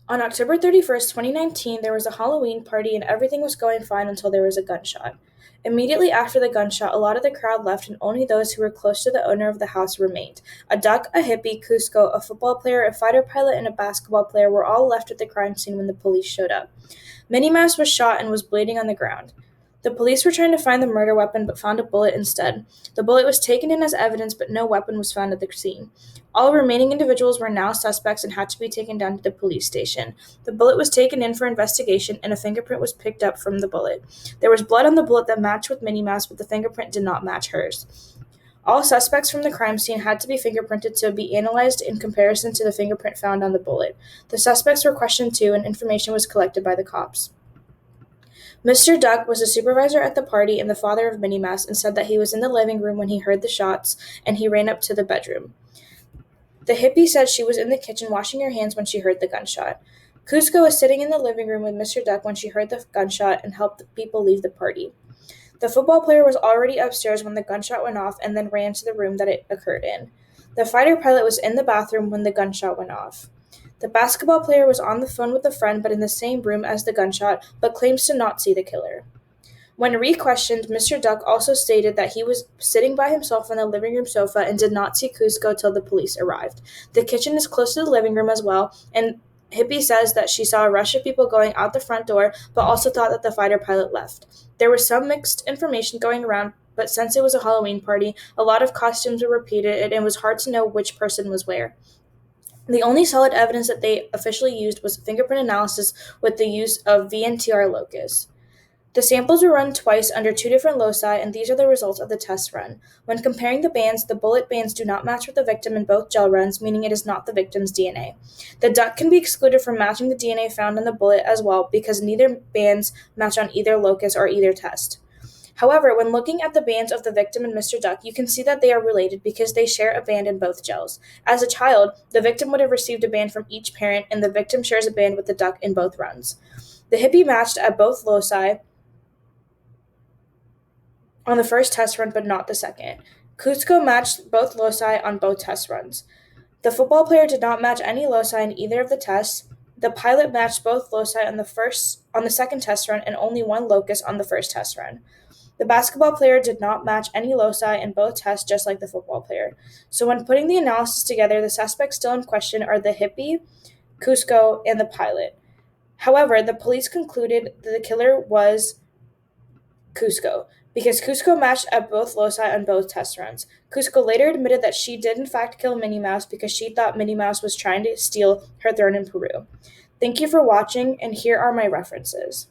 On October 31st, 2019, there was a Halloween party and everything was going fine until there was a gunshot. Immediately after the gunshot, a lot of the crowd left and only those who were close to the owner of the house remained. A duck, a hippie, Cusco, a football player, a fighter pilot, and a basketball player were all left at the crime scene when the police showed up. Minnie Mouse was shot and was bleeding on the ground. The police were trying to find the murder weapon but found a bullet instead. The bullet was taken in as evidence, but no weapon was found at the scene. All remaining individuals were now suspects and had to be taken down to the police station. The bullet was taken in for investigation, and a fingerprint was picked up from the bullet. There was blood on the bullet that matched with Minnie Mouse, but the fingerprint did not match hers. All suspects from the crime scene had to be fingerprinted to be analyzed in comparison to the fingerprint found on the bullet. The suspects were questioned too, and information was collected by the cops. Mr. Duck was a supervisor at the party and the father of Minnie Mouse and said that he was in the living room when he heard the shots and he ran up to the bedroom. The hippie said she was in the kitchen washing her hands when she heard the gunshot. Cusco was sitting in the living room with Mr. Duck when she heard the gunshot and helped the people leave the party. The football player was already upstairs when the gunshot went off and then ran to the room that it occurred in. The fighter pilot was in the bathroom when the gunshot went off. The basketball player was on the phone with a friend but in the same room as the gunshot, but claims to not see the killer. When re-questioned, Mr. Duck also stated that he was sitting by himself on the living room sofa and did not see Cusco till the police arrived. The kitchen is close to the living room as well, and Hippie says that she saw a rush of people going out the front door, but also thought that the fighter pilot left. There was some mixed information going around, but since it was a Halloween party, a lot of costumes were repeated, and it was hard to know which person was where. The only solid evidence that they officially used was fingerprint analysis with the use of VNTR locus. The samples were run twice under two different loci, and these are the results of the test run. When comparing the bands, the bullet bands do not match with the victim in both gel runs, meaning it is not the victim's DNA. The duck can be excluded from matching the DNA found in the bullet as well because neither bands match on either locus or either test. However, when looking at the bands of the victim and Mr. Duck, you can see that they are related because they share a band in both gels. As a child, the victim would have received a band from each parent, and the victim shares a band with the duck in both runs. The hippie matched at both loci on the first test run, but not the second. Cusco matched both loci on both test runs. The football player did not match any loci in either of the tests. The pilot matched both loci on the second test run and only one locus on the first test run. The basketball player did not match any loci in both tests, just like the football player. So when putting the analysis together, the suspects still in question are the hippie, Cusco, and the pilot. However, the police concluded that the killer was Cusco, because Cusco matched at both loci on both test runs. Cusco later admitted that she did in fact kill Minnie Mouse because she thought Minnie Mouse was trying to steal her throne in Peru. Thank you for watching, and here are my references.